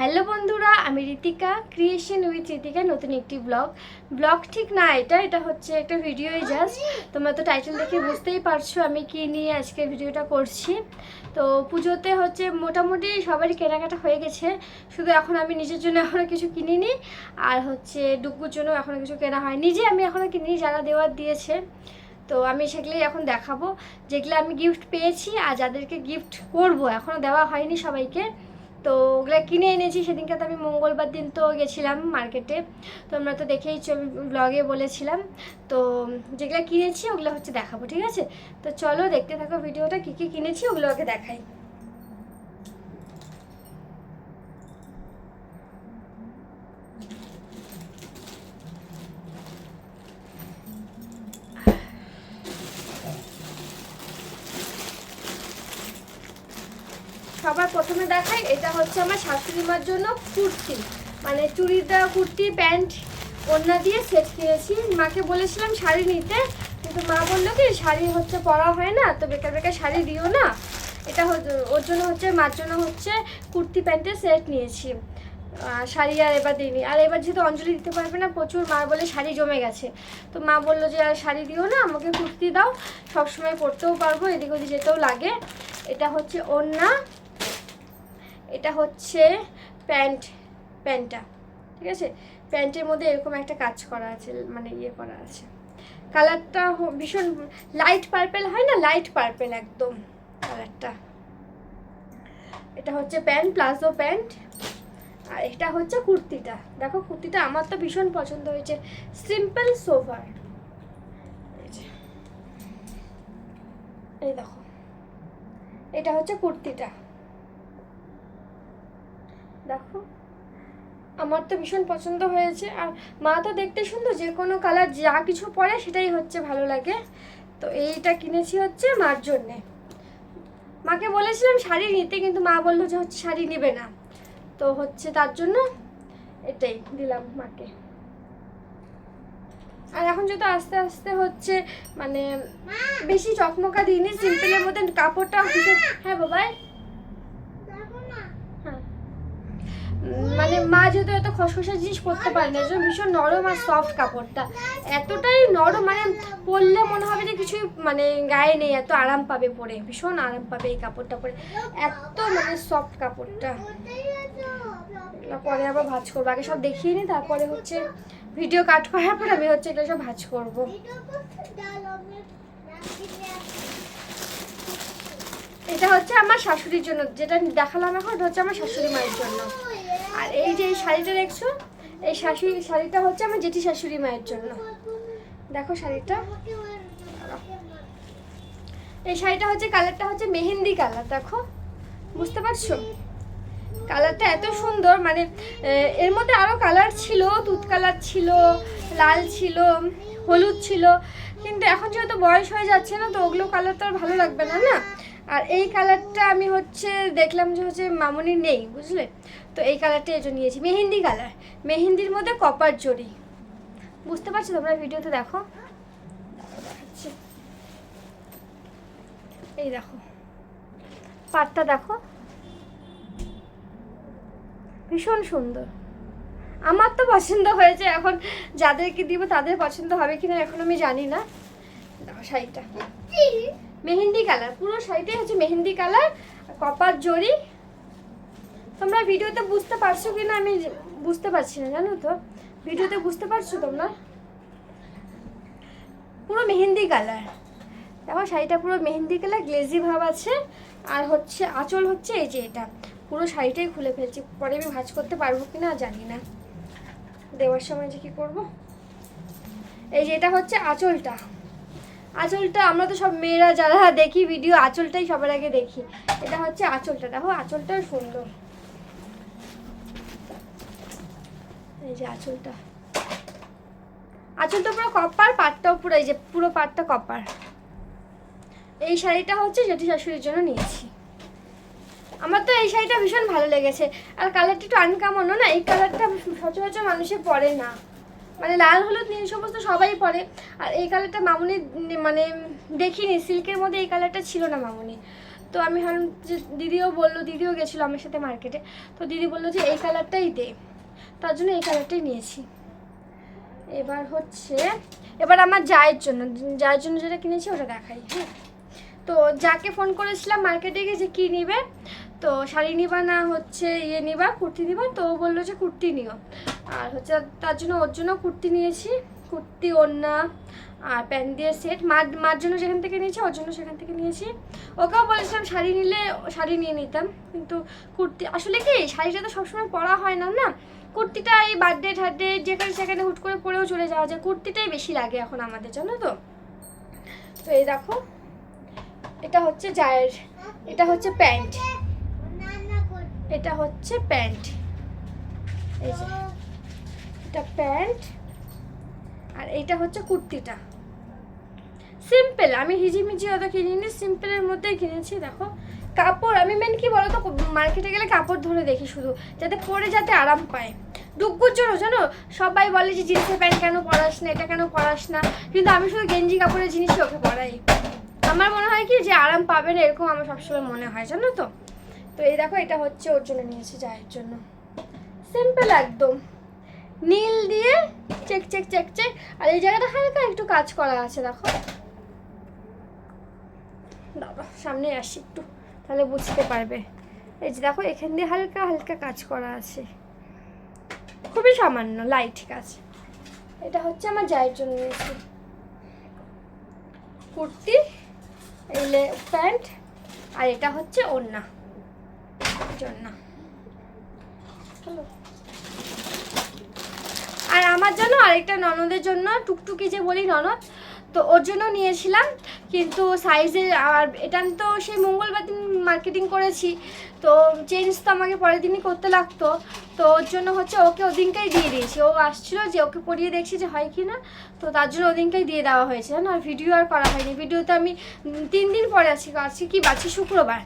Hello বন্ধুরা, আমি Ritika, creation with Ritika নতুন একটি ব্লগ ঠিক না, এটা হচ্ছে একটা ভিডিওই জাস্ট। তোমরা তো টাইটেল দেখে বুঝতেই পারছো আমি কি নিয়ে আজকে ভিডিওটা করছি। তো পুজোতে হচ্ছে মোটামুটি সবারই কেনাকাটা হয়ে গেছে, শুধু এখন আমি নিজের জন্য এখনও কিছু কিনিনি, আর হচ্ছে ডুগুর জন্য এখনও কিছু কেনা হয়, নিজে আমি এখনও কিনিনি, যারা দেওয়ার দিয়েছে। তো আমি সেগুলোই এখন দেখাবো, যেগুলো আমি গিফট পেয়েছি আর যাদেরকে গিফট করব, এখনও দেওয়া হয়নি সবাইকে। তো ওগুলো কিনে এনেছি সেদিনকে। তো আমি মঙ্গলবার দিন তো গেছিলাম মার্কেটে, তোমরা তো দেখেইছো, আমি ব্লগে বলেছিলাম। তো যেগুলো কিনেছি ওগুলো হচ্ছে দেখাবো, ঠিক আছে? তো চলো দেখতে থাকো ভিডিওটা, কী কী কিনেছি ওগুলো ওকে দেখাই। সবার প্রথমে দেখাই, এটা হচ্ছে আমার শাশুড়ি মার জন্য কুর্তি, মানে চুড়িদার কুর্তি প্যান্ট ওড়না দিয়ে সেট কিনেছি। মাকে বলেছিলাম শাড়ি নিতে, কিন্তু মা বললো কি শাড়ি হচ্ছে পরা হয় না, তো বেকার বেকার শাড়ি দিও না। এটা ওর জন্য হচ্ছে, মার জন্য হচ্ছে কুর্তি প্যান্টের সেট নিয়েছি, শাড়ি আর এবার দিইনি। আর এবার যেহেতু অঞ্জলি দিতে পারবে না, প্রচুর মার বলে শাড়ি জমে গেছে, তো মা বললো যে আর শাড়ি দিও না, আমাকে কুর্তি দাও, সবসময় পরতেও পারবো, এদিক ওদিক যেতেও লাগে। এটা হচ্ছে ওড়না, এটা হচ্ছে প্যান্টটা, ঠিক আছে? প্যান্টের মধ্যে এরকম একটা কাজ করা আছে, মানে ইয়ে করা আছে। কালারটা ভীষণ লাইট পার্পেল হয় না, লাইট পার্পেল একদম কালারটা। এটা হচ্ছে প্যান্ট, প্লাজো প্যান্ট। আর এটা হচ্ছে কুর্তিটা, দেখো কুর্তিটা আমার তো ভীষণ পছন্দ হয়েছে, সিম্পল সোভার। এই দেখো, এটা হচ্ছে কুর্তিটা, দেখো আমার তো ভীষণ পছন্দ হয়েছে। আর মা তো দেখতে সুন্দর, যে কোনো কালার যা কিছু পরে সেটাই হচ্ছে ভালো লাগে। তো এইটা কিনেছি হচ্ছে মার জন্যে। মাকে বলেছিলাম শাড়ি নিতে, কিন্তু মা বললো যে হচ্ছে শাড়ি নেবে না, তো হচ্ছে তার জন্য এটাই দিলাম মাকে। আর এখন যেহেতু আস্তে আস্তে হচ্ছে মানে বেশি চকমকা দিইনি, সিম্পলের মধ্যে কাপড়টা ভীষণ। হ্যাঁ বাবাই, মানে মা যেহেতু এত খসখসা জিনিস পরতে পারে না, ভীষণ নরম আর সফট কাপড়টা, এতটাই নরম, মানে পরলে মনে হবে যে কিছুই মানে গায়ে নেই, এত আরাম পাবে পরে, ভীষণ আরাম পাবে এই কাপড়টা পরে, এত মানে সফট কাপড়টা। পরে আবার ভাঁজ করবো, আগে সব দেখিয়ে নিই, তারপরে হচ্ছে ভিডিও কাট করার পর আমি হচ্ছে এগুলো সব ভাঁজ করবো। এটা হচ্ছে আমার শাশুড়ির জন্য, যেটা দেখালাম এখন, এটা হচ্ছে আমার শাশুড়ি মায়ের জন্য। আর এই যে এই শাড়িটা দেখছো, এই শাড়িটা হচ্ছে আমার জেঠি শাশুড়ি মায়ের জন্য। দেখো শাড়িটা, এই শাড়িটা হচ্ছে কালারটা হচ্ছে মেহেন্দি কালার, দেখো বুঝতে পারছো? কালারটা এত সুন্দর, মানে এর মধ্যে আরও কালার ছিল, দুধ কালার ছিল, লাল ছিল, হলুদ ছিল, কিন্তু এখন যেহেতু বয়স হয়ে যাচ্ছে না, তো ওগুলো কালার তো আর ভালো লাগবে না না। আর এই কালারটা আমি হচ্ছে দেখলাম যে হচ্ছে মামনি নেই, বুঝলে, তো এই কালারটা এই জন্য নিয়েছি, মেহেন্দি কালার, মেহেন্দির মধ্যে কপার জড়ি। বুঝতে পারছো তোমরা ভিডিওতে? দেখো এই দেখো পাটটা, দেখো ভীষণ সুন্দর, আমার তো পছন্দ হয়েছে। এখন যাদেরকে দিব তাদের পছন্দ হবে কিনা এখন আমি জানি না। দেখো শাড়িটা মেহেন্দি কালার, পুরো শাড়িটাই হচ্ছে মেহেন্দি কালার, কপার জড়ি। তোমরা ভিডিওতে বুঝতে পারছো কিনা আমি বুঝতে পারছি না, জানো তো? ভিডিওতে বুঝতে পারছো তোমরা? পুরো মেহেন্দি কালার, দেখো শাড়িটা পুরো মেহেন্দি কালার, গ্লেজি ভাব আছে। আর হচ্ছে আঁচল হচ্ছে এই যে, এটা পুরো শাড়িটাই খুলে ফেলছি, পরে আমি ভাঁজ করতে পারবো কিনা জানি না, দেওয়ার সময় যে কি করব। এই যে এটা হচ্ছে আঁচলটা, আঁচলটা আমরা তো সব মেয়েরা যারা দেখি ভিডিও, আঁচলটাই সবার আগে দেখি। এটা হচ্ছে আঁচলটা, দেখো আঁচলটা সুন্দর, এই যে আঁচলটা, আঁচলটা পুরো কপার, পাটটাও পুরো এই যে পুরো পাটটা কপার। এই শাড়িটা হচ্ছে জেঠি শাশুড়ির জন্য নিয়েছি। আমার তো এই শাড়িটা ভীষণ ভালো লেগেছে, আর কালারটা একটু আনকমনও না, এই কালারটা সচরাচর মানুষে পরে না, মানে লাল হলুদ নীল সমস্ত সবাই পরে। আর এই কালারটা মামুনি মানে দেখিনি, সিল্কের মধ্যে এই কালারটা ছিল না মামুনি, তো আমি ভাবলাম যে দিদিও বললো, দিদিও গেছিলো আমার সাথে মার্কেটে, তো দিদি বললো যে এই কালারটাই দে, তার জন্য এই কালারটাই নিয়েছি। এবার আমার জায়ের জন্য যেটা কিনেছি ওটা দেখাই। হ্যাঁ, তো যাকে ফোন করেছিলাম মার্কেটে গিয়ে যে কী নিবে, তো শাড়ি নিবা না হচ্ছে নিবা, কুর্তি নিবা, তো ও বললো যে কুর্তি নিও। আর হচ্ছে তার জন্য ওর জন্য কুর্তি নিয়েছি, কুর্তি, ওড়না আর প্যান্ট দিয়ে সেট। মার জন্য যেখান থেকে নিয়েছি ওর জন্য সেখান থেকে নিয়েছি। ওকেও বলেছিলাম শাড়ি নিলে শাড়ি নিয়ে নিতাম, কিন্তু কুর্তি আসলে কি শাড়িটা তো সবসময় পরা হয় না, কুর্তিটা এই বার্থডে ঠার্থডে যেখানে সেখানে হুট করে পরেও চলে যাওয়া যায়, কুর্তিটাই বেশি লাগে এখন আমাদের, জানো তো। তো এই দেখো, এটা হচ্ছে জায়ের, এটা হচ্ছে প্যান্ট, এটা হচ্ছে প্যান্ট, এই যে এটা প্যান্ট, আর এইটা হচ্ছে কুর্তিটা। সিম্পল, আমি হিজিমিজি অত কিনিনি, সিম্পলের মধ্যেই কিনেছি। দেখো কাপড়, আমি মেন কি বলো তো, মার্কেটে গেলে কাপড় ধরে দেখি শুধু, যাতে পরে যাতে আরাম পায়। ডুগ্গুর জন্য জানো সবাই বলে যে জিন্সের প্যান্ট কেন পরাস না, এটা কেন পরাস না, কিন্তু আমি শুধু গেঞ্জি কাপড়ের জিনিসই ওকে পরাই। আমার মনে হয় কি যে আরাম পাবে না, এরকম আমার সবসময় মনে হয়, জানো তো। তো এই দেখো, এটা হচ্ছে ওর জন্য নিয়েছি, জায়ের জন্য। সিম্পল একদম, নীল দিয়ে চেক চেক চেক চেক, আর এই জায়গাটা হালকা একটু কাজ করা আছে। দেখো দাদা সামনে আসি একটু, তাহলে বুঝতে পারবে। এই যে দেখো, এখান দিয়ে হালকা হালকা কাজ করা আছে, খুবই সামান্য লাইট কাজ। এটা হচ্ছে আমার জায়ের জন্য নিয়েছি কুর্তি, এই প্যান্ট, আর এটা হচ্ছে ওড়না জন্য। আর আমার জন্য আরেকটা ননদের জন্য, টুকটুকি যে বলি ননদ, তো ওর জন্য নিয়েছিলাম, কিন্তু সাইজে, আর এটা তো সেই মঙ্গলবার দিন মার্কেটিং করেছি, তো চেঞ্জ তো আমাকে পরের দিনই করতে লাগতো, তো ওর জন্য হচ্ছে ওকে ওদিনকাই দিয়ে দিয়েছি। ও আসছিলো যে ওকে পরিয়ে দেখছি যে হয় কি না, তো তার জন্য ওদিনকাই দিয়ে দেওয়া হয়েছে। জানো, আর ভিডিও আর করা হয়নি, ভিডিও তো আমি 3 দিন পরে আজকে কি বাচ্চি শুক্রবার,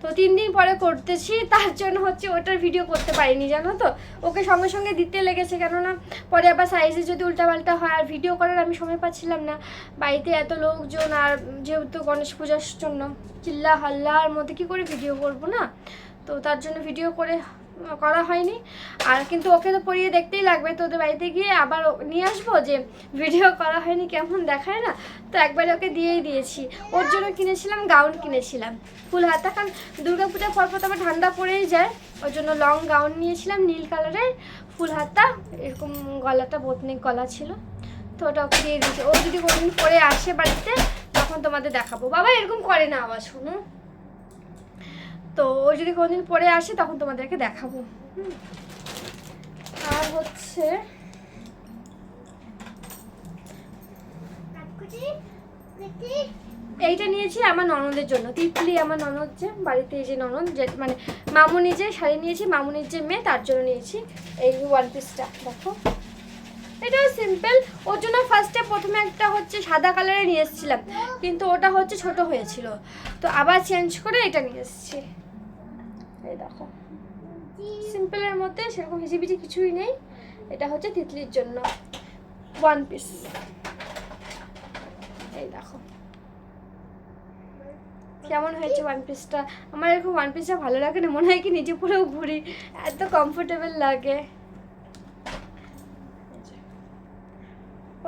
তো 3 দিন পরে করতেছি, তার জন্য হচ্ছে ওটার ভিডিও করতে পারিনি, জানো তো। ওকে সঙ্গে সঙ্গে দিতে লেগেছে, কেননা পরে আবার সাইজে যদি উল্টাপাল্টা হয়, আর ভিডিও করার আমি সময় পাচ্ছিলাম না, বাড়িতে এত লোকজন, আর যেহেতু গণেশ পূজার জন্য চিল্লা হাল্লার মধ্যে কী করে ভিডিও করব না, তো তার জন্য ভিডিও করা হয়নি। আর কিন্তু ওকে তো পরিয়ে দেখতেই লাগবে, তো ওদের বাড়িতে গিয়ে আবার নিয়ে আসবো যে ভিডিও করা হয়নি কেমন দেখায় না, তো একবারে ওকে দিয়েই দিয়েছি। ওর জন্য কিনেছিলাম গাউন, কিনেছিলাম ফুল হাতা, কারণ দুর্গাপূজার পর আবার ঠান্ডা পড়েই যায়, ওর জন্য লং গাউন নিয়েছিলাম নীল কালারের, ফুল হাতা, এরকম গলাটা বোতনিক গলা ছিল, তো ওটা ওকে দিয়ে দিয়েছি। ও যদি কোনোদিন পরে আসে বাড়িতে তখন তোমাদের দেখাবো। বাবা এরকম করে না আওয়াজ, শোনো, তো ও যদি কোনোদিন পরে আসে তখন তোমাদেরকে দেখাবো। আর হচ্ছে এইটা নিয়েছি আমার ননদের জন্য, তিতলি আমার ননদ, যে বাড়িতে এই যে ননদ, যে মানে মামুনি যে শাড়ি নিয়েছি, মামুনির যে মেয়ে, তার জন্য নিয়েছি এই ওয়ান পিসটা। দেখো এটাও সিম্পল, ওর জন্য প্রথমে একটা হচ্ছে সাদা কালারে নিয়ে এসেছিলাম, কিন্তু ওটা হচ্ছে ছোট হয়েছিল, তো আবার চেঞ্জ করে এটা নিয়ে এসেছি। এই দেখো সিম্পলের মধ্যে সেরকম হিজিবিজি কিছুই নেই। এটা হচ্ছে তিতলির জন্য ওয়ান পিস। এই দেখো কেমন হয়েছে ওয়ান পিসটা। আমার এরকম ওয়ান পিসটা ভালো লাগে না, মনে হয় কি নিজে পরেও ঘুরি, এত কমফোর্টেবল লাগে।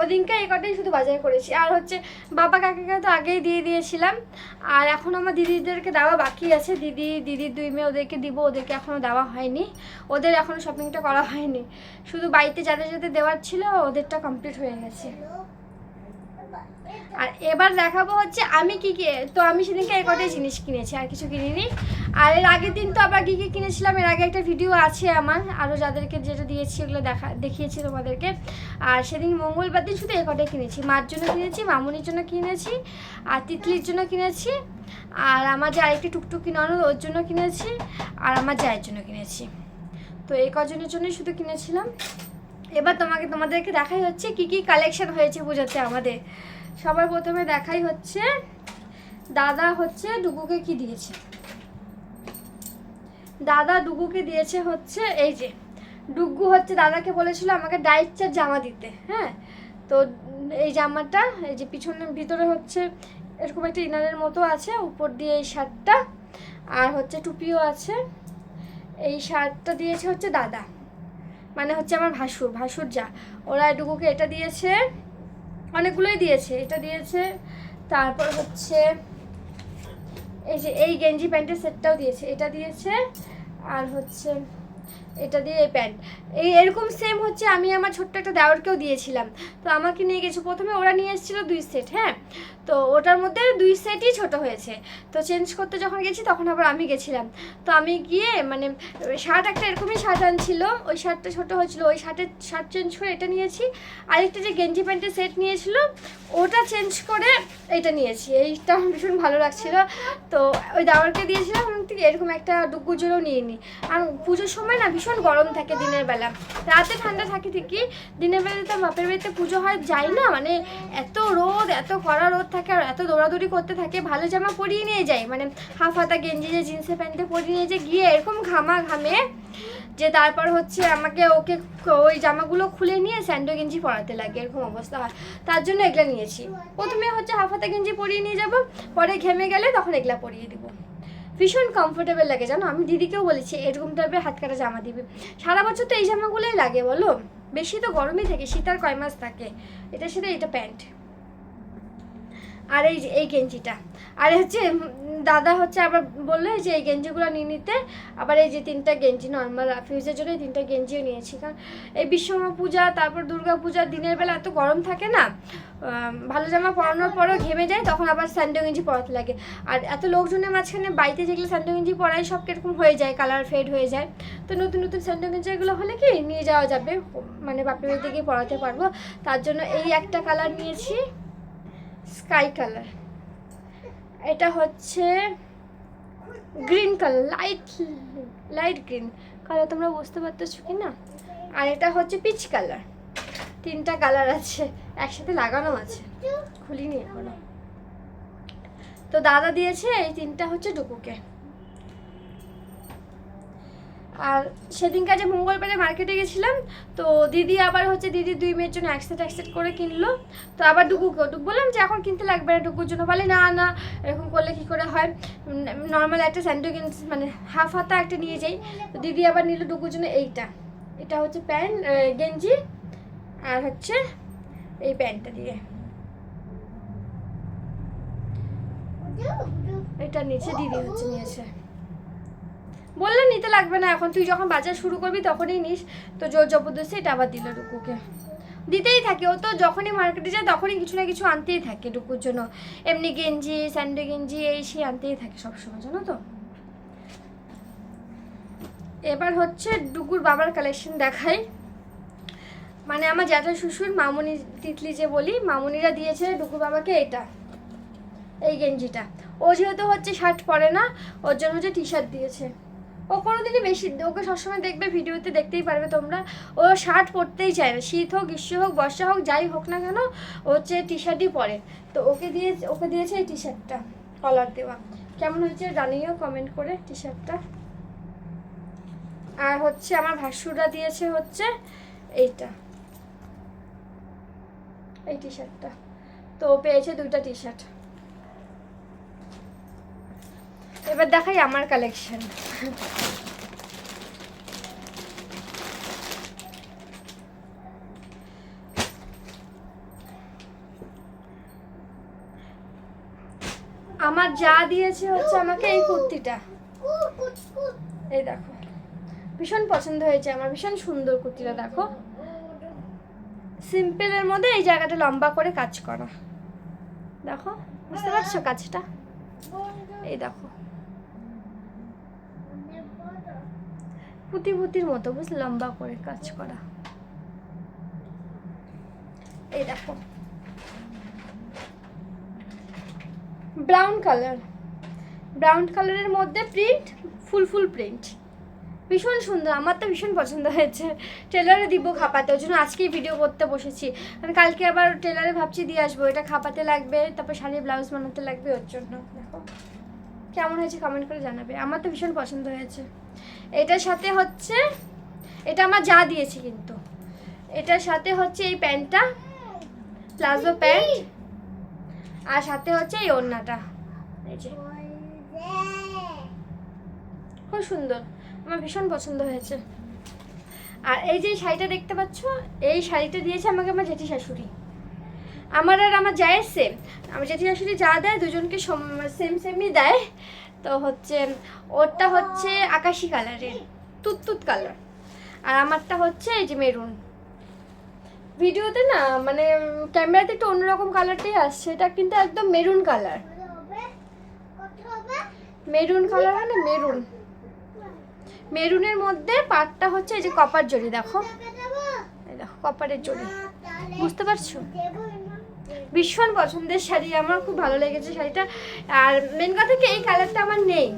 ওদিনকে এই কটাই শুধু বাজার করেছি, আর হচ্ছে বাবা কাকিকে তো আগেই দিয়ে দিয়েছিলাম, আর এখন আমার দিদিদেরকে দেওয়া বাকি আছে, দিদির 2 মেয়ে, ওদেরকে দিব, ওদেরকে এখনও দেওয়া হয়নি, ওদের এখনও শপিংটা করা হয়নি, শুধু বাড়িতে যাদের যাদের দেওয়ার ছিল ওদেরটা কমপ্লিট হয়ে গেছে। আর এবার দেখাবো হচ্ছে আমি কি তো আমি সেদিনকে এই কটাই জিনিস কিনেছি, আর কিছু কিনিনি। আর এর আগের দিন তো আবার কি কিনেছিলাম, এর আগে একটা ভিডিও আছে আমার, আরও যাদেরকে যেটা দিয়েছি ওগুলো দেখিয়েছি তোমাদেরকে। আর সেদিন মঙ্গলবার দিন শুধু এই কটাই কিনেছি, মার জন্য কিনেছি, মামুনির জন্য কিনেছি, আর তিতলির জন্য কিনেছি, আর আমার যে আরেকটি টুকটুকি ননদ ওর জন্য কিনেছি, আর আমার জায়ের জন্য কিনেছি। তো এই কজনের জন্যই শুধু কিনেছিলাম। এবার তোমাদেরকে দেখাই হচ্ছে কি কি কালেকশন হয়েছে পুজোতে আমাদের। সবার প্রথমে দেখাই হচ্ছে দাদা হচ্ছে ডুগুকে কি দিয়েছে। দাদা ডুগুকে দিয়েছে হচ্ছে এই যে, ডুগু হচ্ছে দাদাকে বলেছিল আমাকে ডাইচার জামা দিতে, হ্যাঁ, তো এই জামাটা, এই যে পিছনের ভিতরে হচ্ছে এরকম একটা ইনারের মতো আছে, উপর দিয়ে এই শার্টটা, আর হচ্ছে টুপিও আছে। এই শার্টটা দিয়েছে হচ্ছে দাদা, মানে হচ্ছে আমার ভাসুর যা, ওরা ডুগুকে এটা দিয়েছে, অনেকগুলোই দিয়েছে, এটা দিয়েছে। তারপর হচ্ছে এই যে এই গেঞ্জি প্যান্টের সেটটাও দিয়েছে, এটা দিয়েছে। আর হচ্ছে এটা দিয়ে এই প্যান্ট, এরকম সেম হচ্ছে আমি আমার ছোট্ট একটা দেওরকেও দিয়েছিলাম। তো আমাকে নিয়ে গেছে, প্রথমে ওরা নিয়ে এসেছিলো 2 সেট, হ্যাঁ, তো ওটার মধ্যে 2 সেটই ছোট হয়েছে। তো চেঞ্জ করতে যখন গেছি তখন আবার আমি গেছিলাম। তো আমি গিয়ে মানে শার্ট একটা এরকমই শার্ট আনছিল, ওই শার্টটা ছোট হয়েছিল, ওই শার্ট চেঞ্জ করে এটা নিয়েছি। আরেকটা যে গেঞ্জি প্যান্টের সেট নিয়েছিল ওটা চেঞ্জ করে এটা নিয়েছি। এইটা ভীষণ ভালো লাগছিল, তো ওই দাওয়ারকে দিয়েছিলাম। এরকম একটা ডুগুর জন্য নিয়ে নিই। আর পুজোর সময় না ভীষণ গরম থাকে দিনের বেলা, রাতে ঠান্ডা থাকে ঠিকই, দিনের বেলা তো বাপের বাড়িতে পুজো হয় যাই না, মানে এত রোদ, এত কড়া রোদ থাকে, আর এত দৌড়াদৌড়ি করতে থাকে, ভালো জামা পরিয়ে নিয়ে যাই, মানে হাফ হাতা গেঞ্জি যে জিন্সের প্যান্টে পরিয়ে নিয়ে যাই, গিয়ে এরকম ঘামে যে তারপর হচ্ছে আমাকে ওকে ওই জামাগুলো খুলে নিয়ে স্যান্ডো গেঞ্জি পরাতে লাগে, এরকম অবস্থা হয়। তার জন্য এগুলা নিয়েছি। প্রথমে হচ্ছে হাফ হাতা গেঞ্জি পরিয়ে নিয়ে যাব, পরে ঘেমে গেলে তখন এগুলা পরিয়ে দিব। ভীষণ কমফোর্টেবল লাগে জানো, আমি দিদিকেও বলেছি এরকম টাইপের হাত কাটা জামা দিবি। সারা বছর তো এই জামাগুলোই লাগে বলো, বেশি তো গরমই থাকে, শীত আর কয় মাস থাকে। এটার সাথে এটা প্যান্ট, আর এই যে এই গেঞ্জিটা। আর হচ্ছে দাদা হচ্ছে আবার বললো যে এই গেঞ্জিগুলো নিয়ে নিতে, আবার এই যে 3টা গেঞ্জি নর্মাল ফিউজের জন্য 3টা গেঞ্জিও নিয়েছি। কারণ এই বিশ্বকর্মা পূজা, তারপর দুর্গা পূজার দিনের বেলা এত গরম থাকে না, ভালো জামা পরানোর পরেও ঘেমে যায়, তখন আবার স্যান্ডো গেঞ্জি পরাতে লাগে। আর এত লোকজনের মাঝখানে বাড়িতে যেগুলো স্যান্ডো গেঞ্জি পরাই সব কিরকম হয়ে যায়, কালার ফেড হয়ে যায়। তো নতুন নতুন স্যান্ডো গেঞ্জিগুলো হলে কি নিয়ে যাওয়া যাবে, মানে বাপের বাড়িতে গিয়ে পরাতে পারবো। তার জন্য এই একটা কালার নিয়েছি, স্কাই কালার। এটা হচ্ছে green colour, light green colour, তোমরা বুঝতে পারতেছো কি না। আর এটা হচ্ছে পিচ কালার। 3টা কালার আছে, একসাথে লাগানো আছে, খুলিনি এখনো। তো দাদা দিয়েছে এই 3টা হচ্ছে ডুকুকে। আর সেদিনকার যে মঙ্গলবারে মার্কেটে গেছিলাম, তো দিদি আবার হচ্ছে দিদির 2 মেয়ের জন্য এক সেট করে কিনলো। তো আবার ডুকু বললাম যে এখন কিনতে লাগবে না ডুকুর জন্য, বলে না না এরকম করলে কি করে হয়, নর্মাল একটা স্যান্ডো গেঞ্জি মানে হাফ হাতা একটা নিয়ে যাই। তো দিদি আবার নিল ডুকুর জন্য এটা হচ্ছে প্যান্ট গেঞ্জি, আর হচ্ছে এই প্যান্টটা দিয়ে এটা নিচে দিদি হচ্ছে নিয়েছে। বললে নিতে লাগবে না এখন, তুই যখন বাজার শুরু করবি তখনই নিস। তো জোর জবরদস্তি এটা আবার দিল ডুকুকে, দিতেই থাকে ও তো, যখনই মার্কেটে যায় তখনই কিছু না কিছু আনতেই থাকে ডুকুর জন্য, এমনি গেঞ্জি স্যান্ডো গেঞ্জি এই সেই আনতেই থাকে সবসময়, জানো তো। এবার হচ্ছে ডুকুর বাবার কালেকশন দেখাই। মানে আমার জ্যাঠা শ্বশুর মামুনি তিতলি যে বলি, মামুনিরা দিয়েছে ডুকুর বাবাকে এই গেঞ্জিটা। ও যেহেতু হচ্ছে শার্ট পরে না, ওর জন্য হচ্ছে টি শার্ট দিয়েছে। ও কোনোদিনই বেশি, ওকে সবসময় দেখবে ভিডিওতে দেখতেই পারবে তোমরা, ও শার্ট পরতেই চায় না, শীত হোক গ্রীষ্ম হোক বর্ষা হোক যাই হোক না কেন, ও হচ্ছে টি শার্টই পরে। তো ওকে দিয়েছে এই টি শার্টটা কলার দেওয়া। কেমন হয়েছে জানিও কমেন্ট করে টি শার্টটা। আর হচ্ছে আমার ভাসুররা দিয়েছে হচ্ছে এই টি শার্টটা। তো ও পেয়েছে 2টা টি শার্ট। এবার দেখাই আমার কালেকশন। আমার যা দিয়েছে হচ্ছে আমাকে এই কুর্তিটা, এই দেখো ভীষণ পছন্দ হয়েছে আমার, ভীষণ সুন্দর কুর্তিটা। দেখো সিম্পলের মধ্যে এই জায়গাটা লম্বা করে কাজ করা, দেখো বুঝতে পারছো কাজটা, এই দেখো পুঁতির মতো বুঝলে, লম্বা করে কাজ করা। এই দেখো ব্রাউন কালারের মধ্যে প্রিন্ট, ফুল প্রিন্ট, ভীষণ সুন্দর। আমার তো ভীষণ পছন্দ হয়েছে। টেলারে দিব খাপাতে, ওই জন্য আজকেই ভিডিও করতে বসেছি, কারণ কালকে আবার টেলারে ভাবছি দিয়ে আসবো। এটা খাপাতে লাগবে, তারপর শাড়ি ব্লাউজ বানাতে লাগবে, ওর জন্য। দেখো কেমন হয়েছে কমেন্ট করে জানাবে, আমার তো ভীষণ পছন্দ হয়েছে। এটার সাথে হচ্ছে, এটা আমার যা দিয়েছি কিন্তু, এটার সাথে হচ্ছে এই প্যান্টটা প্লাজো প্যান্ট, আর সাথে হচ্ছে এই ওড়নাটা, এই যে খুব সুন্দর, আমার ভীষণ পছন্দ হয়েছে। আর এই যে শাড়িটা দেখতে পাচ্ছ, এই শাড়িটা দিয়েছে আমাকে আমার জেঠি শাশুড়ি। আমার আর আমার জায়ের সেম, আমার জেঠি শাশুড়ি যা দেয় দুজনকে সেম সেমই দেয়। তো হচ্ছে ওরটা হচ্ছে আকাশি কালারের, তুত কালার, আর আমারটা হচ্ছে এই যে মেরুন। ভিডিওতে না মানে ক্যামেরাতে একটু অন্যরকম কালারটাই আসছে, এটা কিন্তু একদম মেরুন কালার। মেরুন কালার মানে মেরুন, মেরুনের মধ্যে পাটটা হচ্ছে এই যে কপার জড়ি, দেখো এই দেখো কপারের জড়ি, বুঝতে পারছো? ভীষণ পছন্দের শাড়ি, আমার খুব ভালো লেগেছে শাড়িটা। আর মেন কথা কি, এই কালারটা আমার নেই,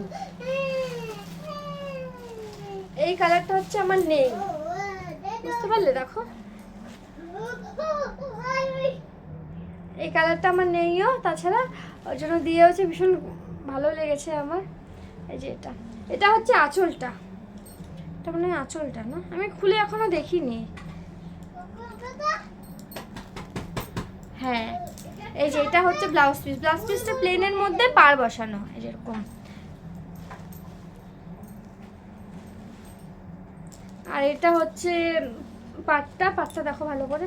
এই কালারটা হচ্ছে আমার নেই, বুঝতে পারলে? দেখো এই কালারটা আমার নেইও, তাছাড়া ওর জন্য দিয়ে হচ্ছে ভীষণ ভালো লেগেছে আমার। এই যে এটা, এটা হচ্ছে আঁচলটা, এটা মানে আঁচলটা না, আমি খুলে এখনো দেখিনি। হ্যাঁ এই যে এটা হচ্ছে ব্লাউজ পিস, ব্লাউজ পিসটা প্লেনের মধ্যে পার বসানো, এই যেরকম। আর এটা হচ্ছে পাটটা, পাটটা দেখো ভালো করে,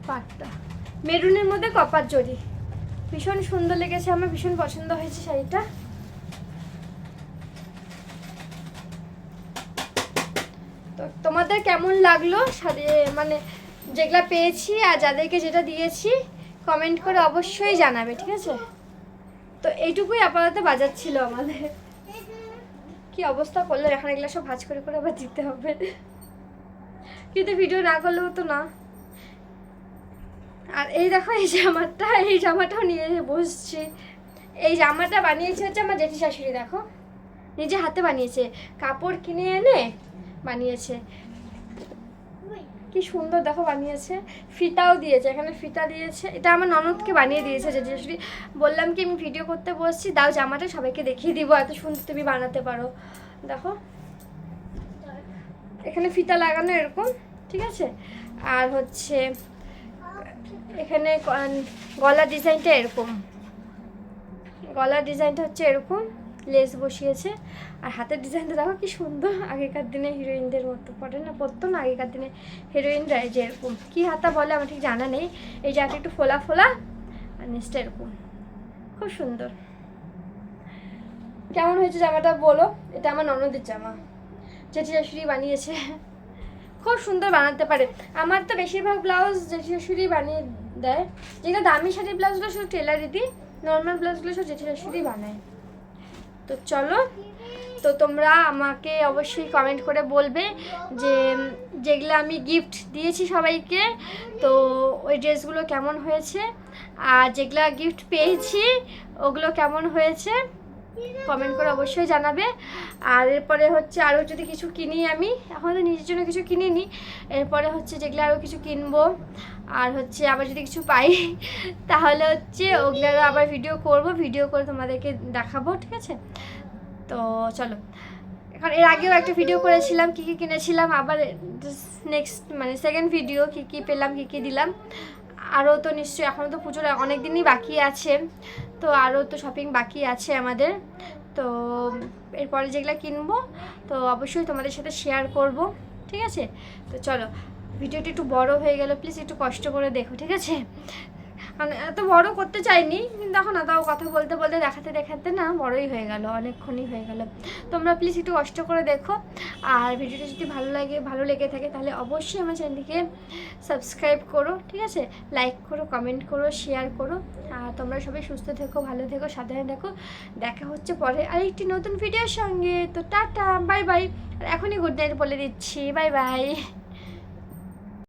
পাটটা মেরুনের মধ্যে কপার জড়ি, ভীষণ সুন্দর লেগেছে আমার, ভীষণ পছন্দ হয়েছে শাড়িটা। তো তোমাদের কেমন লাগলো শাড়ি, মানে যেগুলা পেয়েছি আর যাদেরকে যেটা দিয়েছি কমেন্ট করে অবশ্যই জানাবে, ঠিক আছে? তো এইটুকুই আপাতত বাজার ছিল আমাদের। কি অবস্থা করলো, এখন এগুলো সব ভাজ করে করে আবার দিতে হবে, কিন্তু ভিডিও না করলেও তো না। আর এই দেখো এই জামাটা, এই জামাটাও নিয়ে বসছি। এই জামাটা বানিয়েছে হচ্ছে আমার জেঠি শাশুড়ি, দেখো নিজে হাতে বানিয়েছে, কাপড় কিনে এনে বানিয়েছে, কি সুন্দর দেখো বানিয়েছে। ফিতাও দিয়েছে, এখানে ফিতা দিয়েছে, এটা আমার ননদকে বানিয়ে দিয়েছে জেঠি শাশুড়ি। বললাম কি আমি ভিডিও করতে বসছি, দাও জামাটা সবাইকে দেখিয়ে দিব, এত সুন্দর তুমি বানাতে পারো। দেখো এখানে ফিতা লাগানো এরকম, ঠিক আছে? আর হচ্ছে এখানে গলার ডিজাইনটা এরকম, গলার ডিজাইনটা হচ্ছে এরকম, লেস বসিয়েছে। আর হাতের ডিজাইনটা দেখো কি সুন্দর, আগেকার দিনে হিরোইনদের মতো পড়ে না, পরতো না আগেকার দিনে হিরোইনরা, এই যে এরকম কী হাতা বলে আমার ঠিক জানা নেই। এই যে একটু ফোলা ফোলা, আর নিচটা এরকম, খুব সুন্দর। কেমন হয়েছে জামাটা বলো? এটা আমার ননদের জামা, জেঠি শাশুড়ি বানিয়েছে, খুব সুন্দর বানাতে পারে। আমার তো বেশিরভাগ ব্লাউজ জেঠি শাশুড়ি বানিয়ে দেয়, যেগুলো দামি শাড়ির ব্লাউজগুলো শুধু টেলারই দিই, নর্মাল ব্লাউজগুলো সব জেঠি শাশুড়ি বানায়। তো চলো, তো তোমরা আমাকে অবশ্যই কমেন্ট করে বলবে যে যেগুলো আমি গিফট দিয়েছি সবাইকে, তো ওই ড্রেসগুলো কেমন হয়েছে, আর যেগুলো গিফট পেয়েছি ওগুলো কেমন হয়েছে কমেন্ট করে অবশ্যই জানাবে। আর এরপরে হচ্ছে আরও যদি কিছু কিনি, আমি এখন তো নিজের জন্য কিছু কিনিনি, এরপরে হচ্ছে যেগুলো আরও কিছু কিনবো, আর হচ্ছে আবার যদি কিছু পাই তাহলে হচ্ছে ওগুলো আবার ভিডিও করব, ভিডিও করে তোমাদেরকে দেখাবো, ঠিক আছে? তো চলো, এখন এর আগেও একটা ভিডিও করেছিলাম কী কী কিনেছিলাম, আবার নেক্সট মানে সেকেন্ড ভিডিও কী কী পেলাম, কী কী দিলাম। আরও তো নিশ্চয়ই এখনও তো পুজোর অনেক দিনই বাকি আছে, তো আরও তো শপিং বাকি আছে আমাদের। তো এরপরে যেগুলো কিনবো তো অবশ্যই তোমাদের সাথে শেয়ার করব, ঠিক আছে? তো চলো, ভিডিওটি একটু বড় হয়ে গেল, প্লিজ একটু কষ্ট করে দেখো, ঠিক আছে? মানে এত বড় করতে চাইনি, কিন্তু দেখো না, তাও কথা বলতে বলতে দেখাতে দেখাতে না বড়ই হয়ে গেল, অনেকক্ষণই হয়ে গেল। তোমরা প্লিজ একটু কষ্ট করে দেখো, আর ভিডিওটা যদি ভালো লেগে থাকে তাহলে অবশ্যই আমার চ্যানেলটিকে সাবস্ক্রাইব করো, ঠিক আছে? লাইক করো, কমেন্ট করো, শেয়ার করো। আর তোমরা সবাই সুস্থ থেকো, ভালো থেকো, সাবধানে থেকো। দেখা হচ্ছে পরে আরেকটি নতুন ভিডিওর সঙ্গে। তো টাটা, বাই বাই। আর এখনই গুড নাইট বলে দিচ্ছি, বাই বাই।